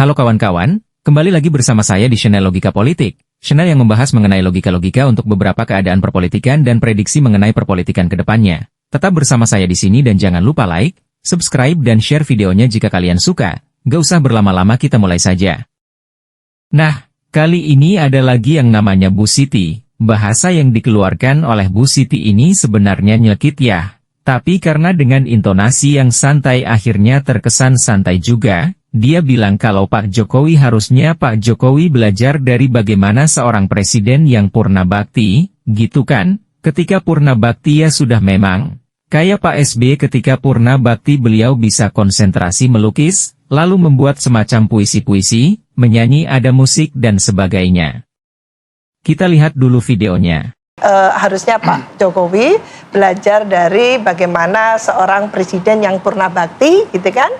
Halo kawan-kawan, kembali lagi bersama saya di channel Logika Politik, channel yang membahas mengenai logika-logika untuk beberapa keadaan perpolitikan dan prediksi mengenai perpolitikan ke depannya. Tetap bersama saya di sini dan jangan lupa like, subscribe dan share videonya jika kalian suka. Gak usah berlama-lama, kita mulai saja. Nah, kali ini ada lagi yang namanya Bu Siti. Bahasa yang dikeluarkan oleh Bu Siti ini sebenarnya nyelkit ya. Tapi karena dengan intonasi yang santai akhirnya terkesan santai juga. Dia bilang kalau Pak Jokowi harusnya Pak Jokowi belajar dari bagaimana seorang presiden yang purna bakti, gitu kan? Ketika purna bakti ya sudah memang. Kayak Pak SBY ketika purna bakti beliau bisa konsentrasi melukis, lalu membuat semacam puisi-puisi, menyanyi ada musik dan sebagainya. Kita lihat dulu videonya. Harusnya Pak Jokowi belajar dari bagaimana seorang presiden yang purna bakti, gitu kan?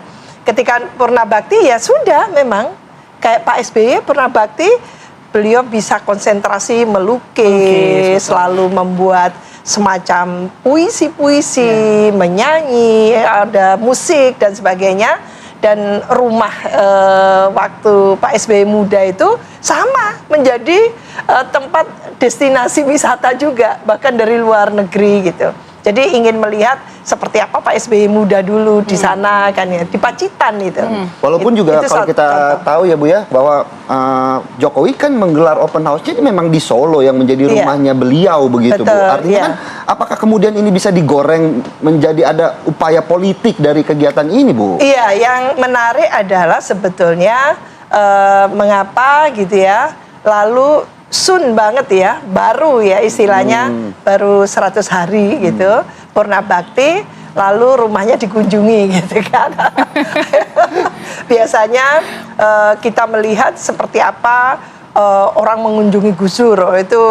Ketika purna bakti ya sudah memang kayak Pak SBY purna bakti, beliau bisa konsentrasi melukis, selalu membuat semacam puisi-puisi, menyanyi, ada musik dan sebagainya. Dan rumah waktu Pak SBY muda itu sama menjadi tempat destinasi wisata juga, bahkan dari luar negeri gitu. Jadi ingin melihat seperti apa Pak SBY muda dulu di sana kan ya, di Pacitan itu. Walaupun juga kalau kita tahu ya Bu ya, bahwa Jokowi kan menggelar open house-nya memang di Solo yang menjadi rumahnya beliau begitu. Betul, Bu. Artinya kan apakah kemudian ini bisa digoreng menjadi ada upaya politik dari kegiatan ini Bu? Iya, yang menarik adalah sebetulnya mengapa gitu ya, lalu soon banget ya, baru ya istilahnya, baru 100 hari gitu, purna bakti, lalu rumahnya dikunjungi gitu kan. Biasanya kita melihat seperti apa orang mengunjungi Gus Dur, itu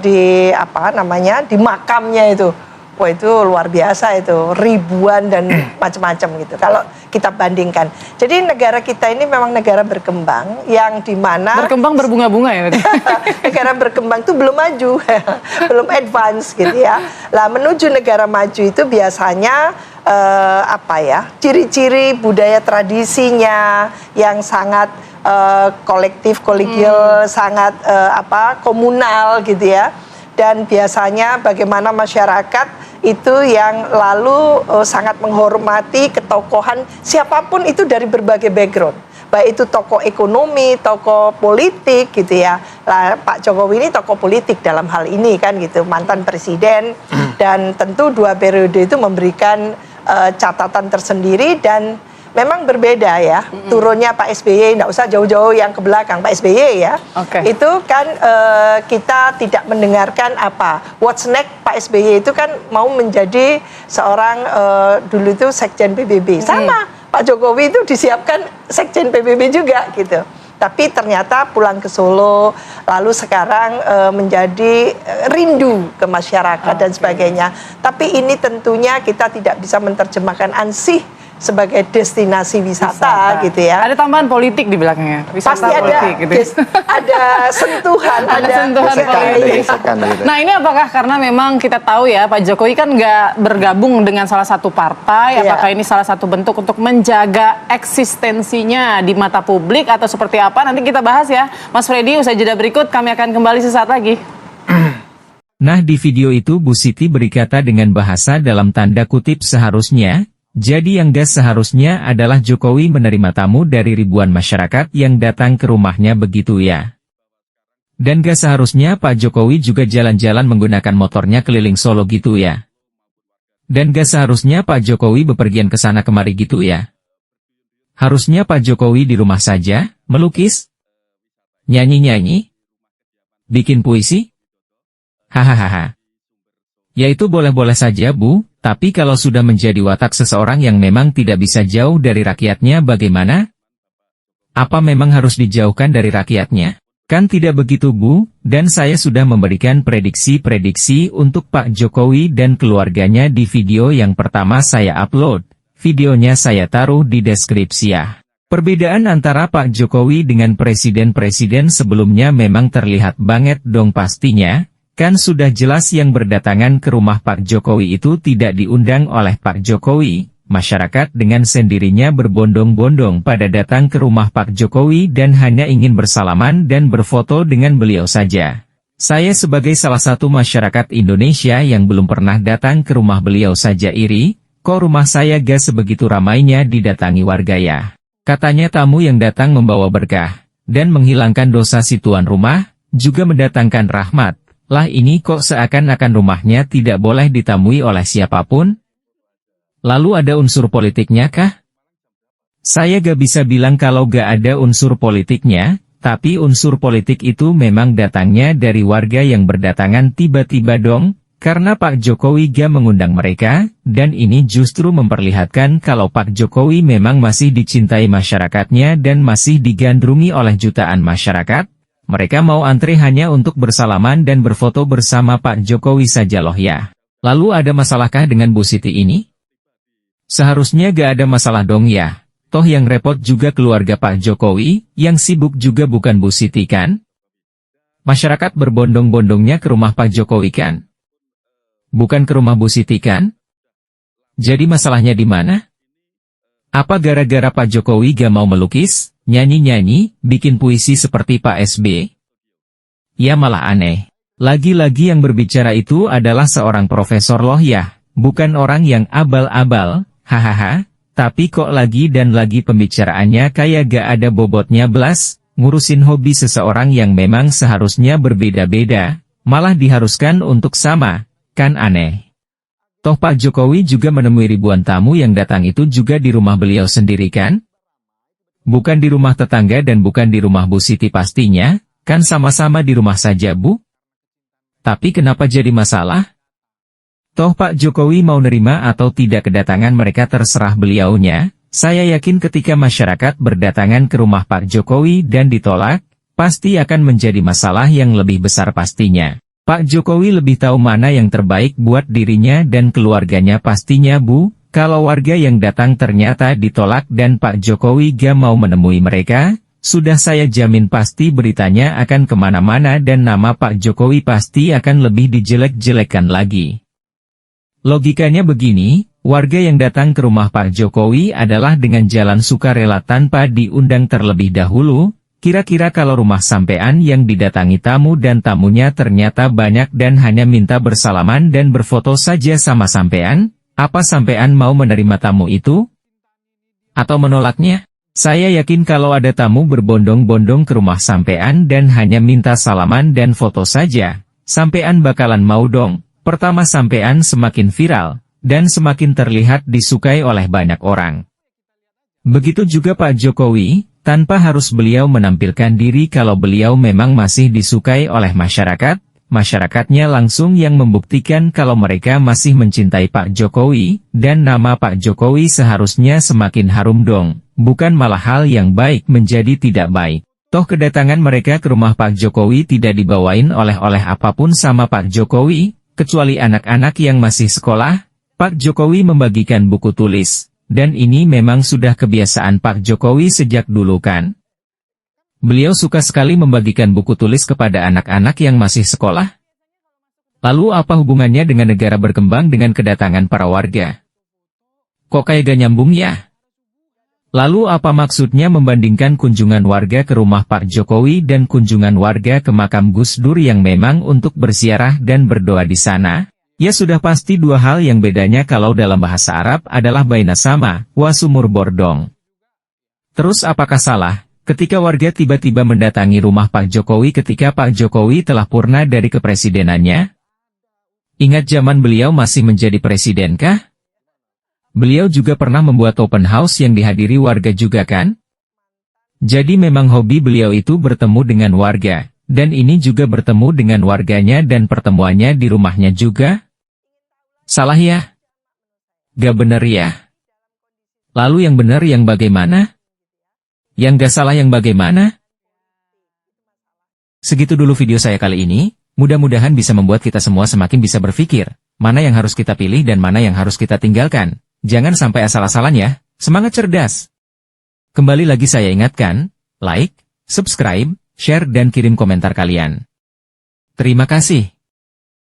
di apa namanya, di makamnya itu. Wah itu luar biasa itu, ribuan dan macam-macam gitu. Kalau kita bandingkan, jadi negara kita ini memang negara berkembang, yang dimana berkembang berbunga-bunga ya. Negara berkembang itu belum maju, belum advance gitu ya. Lah menuju negara maju itu biasanya apa ya? Ciri-ciri budaya tradisinya yang sangat kolektif, kolegial, sangat apa? Komunal gitu ya. Dan biasanya bagaimana masyarakat itu yang lalu sangat menghormati ketokohan siapapun itu dari berbagai background. Baik itu tokoh ekonomi, tokoh politik gitu ya. Lah, Pak Jokowi ini tokoh politik dalam hal ini kan gitu, mantan presiden. Dan tentu 2 periode itu memberikan catatan tersendiri dan memang berbeda ya. Turunnya Pak SBY, tidak usah jauh-jauh yang ke belakang, Pak SBY ya. Itu kan kita tidak mendengarkan apa. What's next, Pak SBY itu kan mau menjadi seorang dulu itu Sekjen PBB. Sama, Pak Jokowi itu disiapkan Sekjen PBB juga gitu. Tapi ternyata pulang ke Solo, lalu sekarang menjadi rindu ke masyarakat dan sebagainya. Tapi ini tentunya kita tidak bisa menerjemahkan ansih sebagai destinasi wisata gitu ya. Ada tambahan politik di belakangnya. Pasti ada politik, gitu. Ada sentuhan, ada sentuhan politik. Nah ini apakah karena memang kita tahu ya Pak Jokowi kan nggak bergabung dengan salah satu partai, apakah ini salah satu bentuk untuk menjaga eksistensinya di mata publik atau seperti apa? Nanti kita bahas ya, Mas Freddy. Usai jeda berikut kami akan kembali sesaat lagi. Nah di video itu Bu Siti berkata dengan bahasa dalam tanda kutip seharusnya. Jadi yang gas seharusnya adalah Jokowi menerima tamu dari ribuan masyarakat yang datang ke rumahnya begitu ya. Dan gas seharusnya Pak Jokowi juga jalan-jalan menggunakan motornya keliling Solo gitu ya. Dan gas seharusnya Pak Jokowi bepergian ke sana kemari gitu ya. Harusnya Pak Jokowi di rumah saja, melukis, nyanyi-nyanyi, bikin puisi. Hahaha. Ya itu boleh-boleh saja Bu. Tapi kalau sudah menjadi watak seseorang yang memang tidak bisa jauh dari rakyatnya bagaimana? Apa memang harus dijauhkan dari rakyatnya? Kan tidak begitu Bu, dan saya sudah memberikan prediksi-prediksi untuk Pak Jokowi dan keluarganya di video yang pertama saya upload. Videonya saya taruh di deskripsi ya. Perbedaan antara Pak Jokowi dengan presiden-presiden sebelumnya memang terlihat banget dong pastinya. Kan sudah jelas yang berdatangan ke rumah Pak Jokowi itu tidak diundang oleh Pak Jokowi, masyarakat dengan sendirinya berbondong-bondong pada datang ke rumah Pak Jokowi dan hanya ingin bersalaman dan berfoto dengan beliau saja. Saya sebagai salah satu masyarakat Indonesia yang belum pernah datang ke rumah beliau saja iri, kok rumah saya gak sebegitu ramainya didatangi warga ya. Katanya tamu yang datang membawa berkah, dan menghilangkan dosa si tuan rumah, juga mendatangkan rahmat. Lah ini kok seakan-akan rumahnya tidak boleh ditamui oleh siapapun? Lalu ada unsur politiknya kah? Saya gak bisa bilang kalau gak ada unsur politiknya, tapi unsur politik itu memang datangnya dari warga yang berdatangan tiba-tiba dong, karena Pak Jokowi gak mengundang mereka, dan ini justru memperlihatkan kalau Pak Jokowi memang masih dicintai masyarakatnya dan masih digandrungi oleh jutaan masyarakat. Mereka mau antre hanya untuk bersalaman dan berfoto bersama Pak Jokowi saja loh ya. Lalu ada masalahkah dengan Bu Siti ini? Seharusnya gak ada masalah dong ya. Toh yang repot juga keluarga Pak Jokowi, yang sibuk juga bukan Bu Siti kan? Masyarakat berbondong-bondongnya ke rumah Pak Jokowi kan? Bukan ke rumah Bu Siti kan? Jadi masalahnya di mana? Apa gara-gara Pak Jokowi gak mau melukis, nyanyi-nyanyi, bikin puisi seperti Pak SB? Ya malah aneh. Lagi-lagi yang berbicara itu adalah seorang profesor loh ya, bukan orang yang abal-abal, hahaha. Tapi kok lagi dan lagi pembicaraannya kayak gak ada bobotnya belas, ngurusin hobi seseorang yang memang seharusnya berbeda-beda, malah diharuskan untuk sama. Kan aneh. Toh Pak Jokowi juga menemui ribuan tamu yang datang itu juga di rumah beliau sendiri kan? Bukan di rumah tetangga dan bukan di rumah Bu Siti pastinya, kan sama-sama di rumah saja Bu? Tapi kenapa jadi masalah? Toh Pak Jokowi mau nerima atau tidak kedatangan mereka terserah beliaunya, saya yakin ketika masyarakat berdatangan ke rumah Pak Jokowi dan ditolak, pasti akan menjadi masalah yang lebih besar pastinya. Pak Jokowi lebih tahu mana yang terbaik buat dirinya dan keluarganya pastinya Bu, kalau warga yang datang ternyata ditolak dan Pak Jokowi gak mau menemui mereka, sudah saya jamin pasti beritanya akan kemana-mana dan nama Pak Jokowi pasti akan lebih dijelek-jelekan lagi. Logikanya begini, warga yang datang ke rumah Pak Jokowi adalah dengan jalan sukarela tanpa diundang terlebih dahulu. Kira-kira kalau rumah sampean yang didatangi tamu dan tamunya ternyata banyak dan hanya minta bersalaman dan berfoto saja sama sampean, apa sampean mau menerima tamu itu? Atau menolaknya? Saya yakin kalau ada tamu berbondong-bondong ke rumah sampean dan hanya minta salaman dan foto saja, sampean bakalan mau dong. Pertama sampean semakin viral, dan semakin terlihat disukai oleh banyak orang. Begitu juga Pak Jokowi. Tanpa harus beliau menampilkan diri kalau beliau memang masih disukai oleh masyarakat, masyarakatnya langsung yang membuktikan kalau mereka masih mencintai Pak Jokowi, dan nama Pak Jokowi seharusnya semakin harum dong, bukan malah hal yang baik menjadi tidak baik. Toh kedatangan mereka ke rumah Pak Jokowi tidak dibawain oleh-oleh apapun sama Pak Jokowi, kecuali anak-anak yang masih sekolah, Pak Jokowi membagikan buku tulis. Dan ini memang sudah kebiasaan Pak Jokowi sejak dulu kan? Beliau suka sekali membagikan buku tulis kepada anak-anak yang masih sekolah. Lalu apa hubungannya dengan negara berkembang dengan kedatangan para warga? Kok kayak gak nyambung ya? Lalu apa maksudnya membandingkan kunjungan warga ke rumah Pak Jokowi dan kunjungan warga ke makam Gus Dur yang memang untuk berziarah dan berdoa di sana? Ya sudah pasti dua hal yang bedanya kalau dalam bahasa Arab adalah baina sama, wa sumur bordong. Terus apakah salah, ketika warga tiba-tiba mendatangi rumah Pak Jokowi ketika Pak Jokowi telah purna dari kepresidenannya? Ingat zaman beliau masih menjadi presiden kah? Beliau juga pernah membuat open house yang dihadiri warga juga kan? Jadi memang hobi beliau itu bertemu dengan warga, dan ini juga bertemu dengan warganya dan pertemuannya di rumahnya juga? Salah ya? Gak bener ya? Lalu yang bener yang bagaimana? Yang gak salah yang bagaimana? Segitu dulu video saya kali ini, mudah-mudahan bisa membuat kita semua semakin bisa berpikir, mana yang harus kita pilih dan mana yang harus kita tinggalkan. Jangan sampai asal-asalan ya, semangat cerdas! Kembali lagi saya ingatkan, like, subscribe, share dan kirim komentar kalian. Terima kasih.